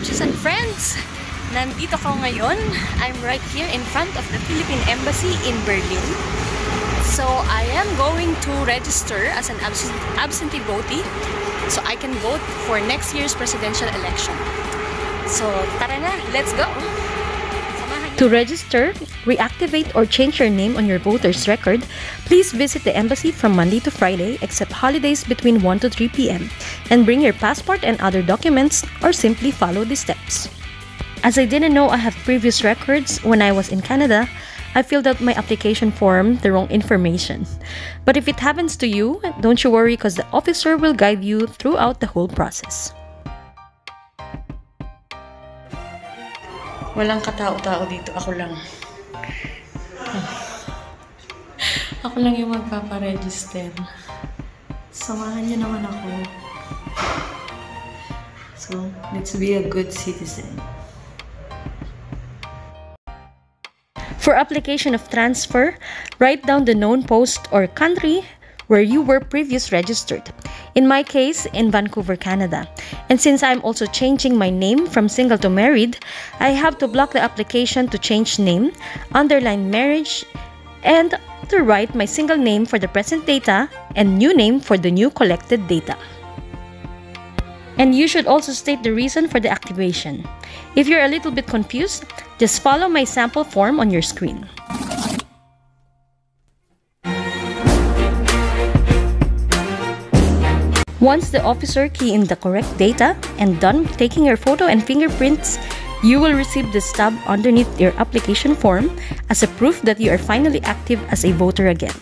Loches and friends! Nandito ko ngayon. I'm right here in front of the Philippine Embassy in Berlin. So I am going to register as an absentee votee so I can vote for next year's presidential election. So tara na, let's go! To register, reactivate or change your name on your voter's record, please visit the embassy from Monday to Friday except holidays between 1 to 3 p.m. and bring your passport and other documents or simply follow the steps. As I didn't know I have previous records when I was in Canada, I filled out my application form the wrong information. But if it happens to you, don't you worry because the officer will guide you throughout the whole process. Walang katao-tao dito. Ako lang. Ako lang yung magpaparegister. Samahan niyo naman ako. So, let's be a good citizen. For application of transfer, write down the known post or country where you were previously registered. In my case, in Vancouver, Canada. And since I'm also changing my name from single to married, I have to block the application to change name, underline marriage, and to write my single name for the present data and new name for the new collected data. And you should also state the reason for the activation. If you're a little bit confused, just follow my sample form on your screen. Once the officer key in the correct data and done taking your photo and fingerprints, you will receive the stub underneath your application form as a proof that you are finally active as a voter again.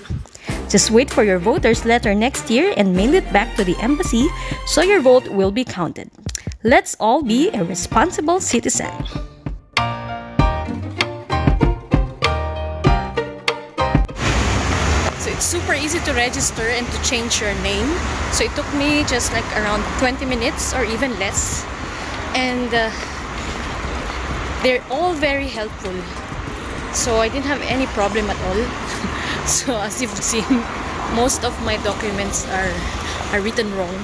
Just wait for your voter's letter next year and mail it back to the embassy so your vote will be counted. Let's all be a responsible citizen. Super easy to register and to change your name. So it took me just like around 20 minutes or even less. And they're all very helpful. So I didn't have any problem at all. So as you've seen, most of my documents are written wrong.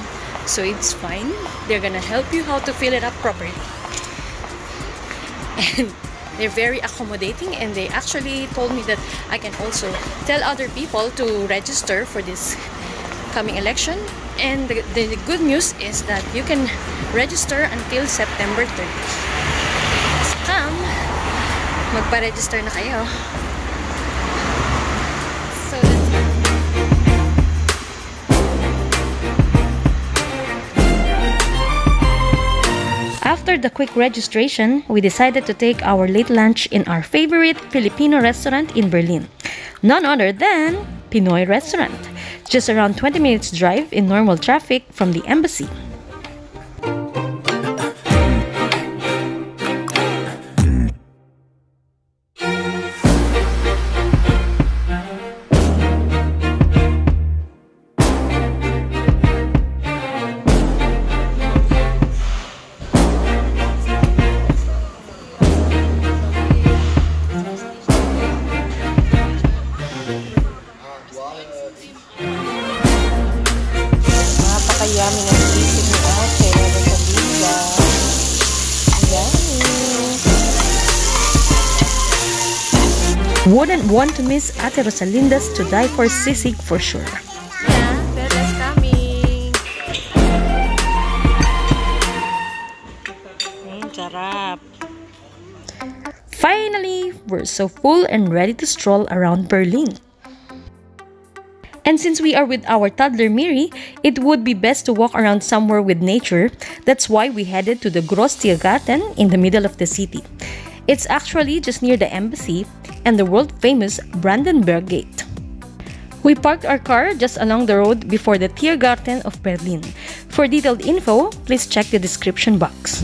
So it's fine. They're gonna help you how to fill it up properly. And they're very accommodating, and they actually told me that I can also tell other people to register for this coming election. And the good news is that you can register until September 30th. So come, magpa-register na kayo. So let's go. After the quick registration, we decided to take our late lunch in our favorite Filipino restaurant in Berlin. None other than PINOY restaurant, just around 20 minutes drive in normal traffic from the embassy. Napakayami ng isip ni Ate Rosalina. Wouldn't want to miss Ate Rosalinda's To Die For sisig for sure. Yeah, Bella's coming. Sarap. Finally, we're so full and ready to stroll around Berlin. And since we are with our toddler Miri, it would be best to walk around somewhere with nature. That's why we headed to the Grosstier Garten in the middle of the city. It's actually just near the embassy and the world-famous Brandenburg gate. We parked our car just along the road before the Tiergarten of Berlin. For detailed info, please check the description box.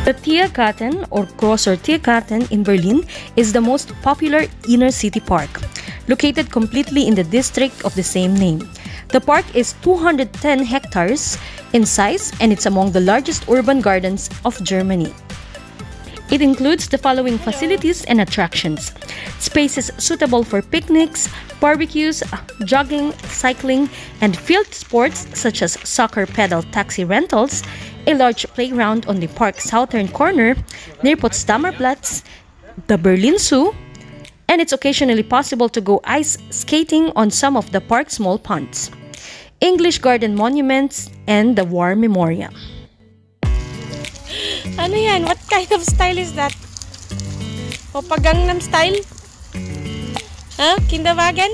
The Garten or Garten in Berlin is the most popular inner city park, located completely in the district of the same name. The park is 210 hectares in size and it's among the largest urban gardens of Germany. It includes the following facilities and attractions: spaces suitable for picnics, barbecues, jogging, cycling, and field sports such as soccer pedal taxi rentals, a large playground on the park's southern corner near Potsdamer Platz, the Berlin Zoo, and it's occasionally possible to go ice skating on some of the park's small ponds, English garden monuments, and the War Memorial. Ano yan? What kind of style is that? Opa Gangnam style? Huh? Kinderwagen?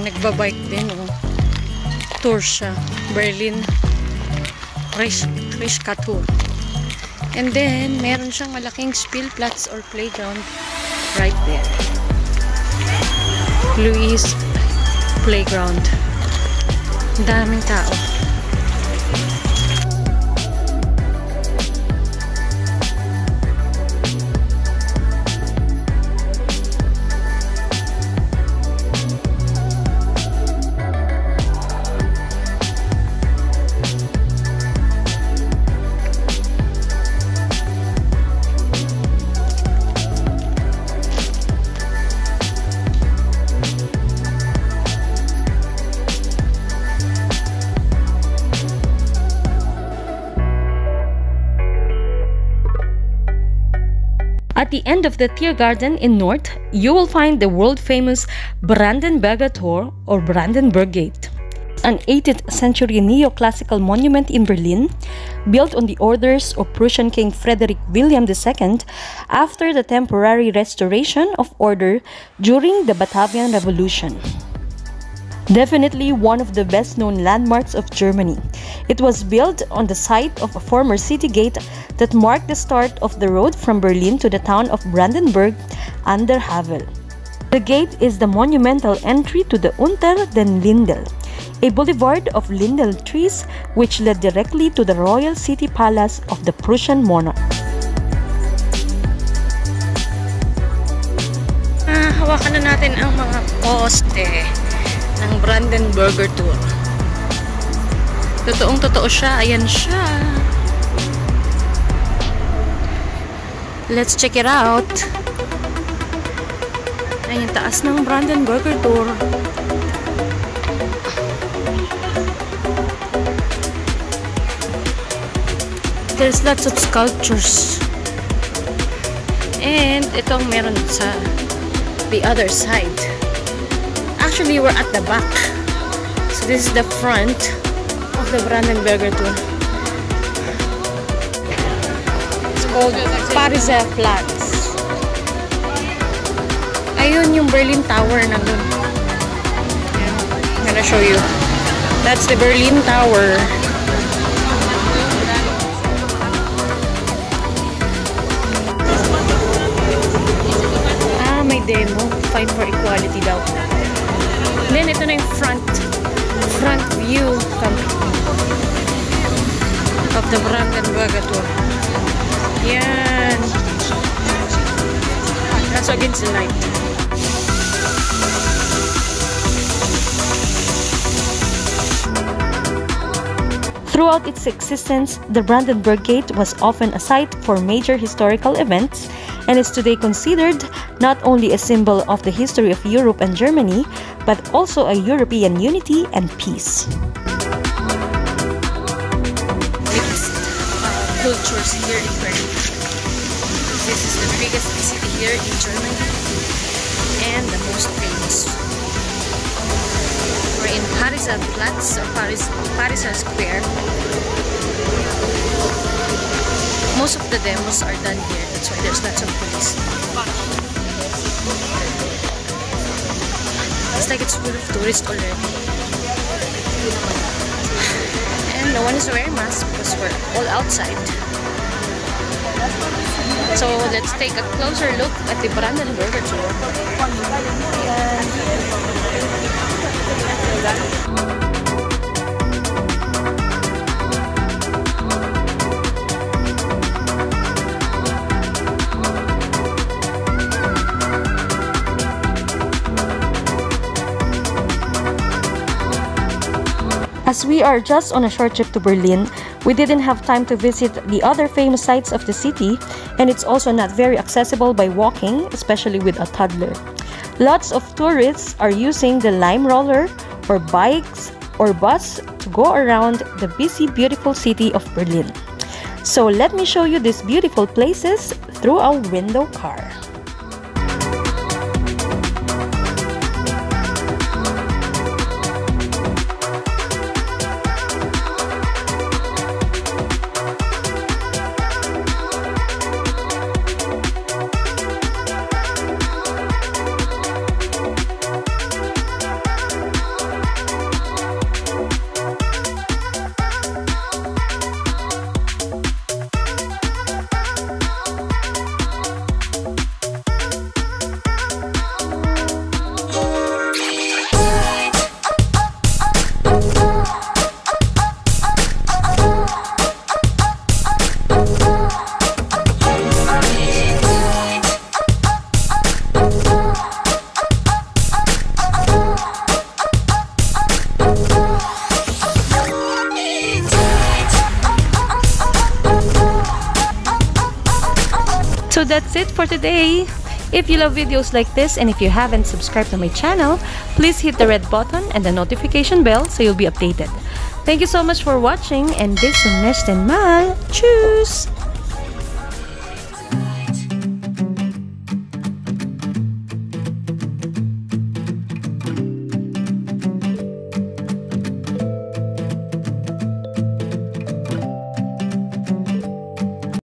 Nagbabike din, oh. Tour siya. Berlin Tour. And then, meron siyang malaking Spielplatz or playground right there. Luise Playground. Ang daming tao. At the end of the Tiergarten in North, you will find the world-famous Brandenburger Tor or Brandenburg Gate, an 18th century neoclassical monument in Berlin, built on the orders of Prussian King Friedrich William II after the temporary restoration of order during the Batavian Revolution. Definitely one of the best-known landmarks of Germany. It was built on the site of a former city gate that marked the start of the road from Berlin to the town of Brandenburg an der Havel. The gate is the monumental entry to the Unter den Linden, a boulevard of lindel trees which led directly to the royal city palace of the Prussian monarch. Hawakan na natin ang mga poste ng Brandenburger Tour. Totoong-totoo siya. Ayan siya. Let's check it out. Ayan yung taas ng Brandenburger Tour. There's lots of sculptures. And itong meron sa the other side. Actually, we're at the back. So this is the front of the Brandenburger Tour. It's called Pariser Platz. Ayun yung Berlin Tower nandun. I'm gonna show you. That's the Berlin Tower. May demo. Fight for equality daw. Then, ito na yung front view of the Brandenburger Tour. Yan. That's against the light. Throughout its existence, the Brandenburg Gate was often a site for major historical events and is today considered not only a symbol of the history of Europe and Germany, but also a European unity and peace. Cultures here in Berlin. This is the biggest city here in Germany and the most famous. We're in Pariser Platz or Pariser Square. Most of the demos are done here. That's why there's lots of police. It's like it's full of tourists already. And no one is wearing masks because we're all outside. So let's take a closer look at the Brandenburger tour. As we are just on a short trip to Berlin, we didn't have time to visit the other famous sites of the city, and it's also not very accessible by walking, especially with a toddler. Lots of tourists are using the lime roller or bikes or bus to go around the busy, beautiful city of Berlin. So let me show you these beautiful places through our window car. So that's it for today. If you love videos like this and if you haven't subscribed to my channel, please hit the red button and the notification bell so you'll be updated. Thank you so much for watching and bis zum nächsten Mal. Tschüss!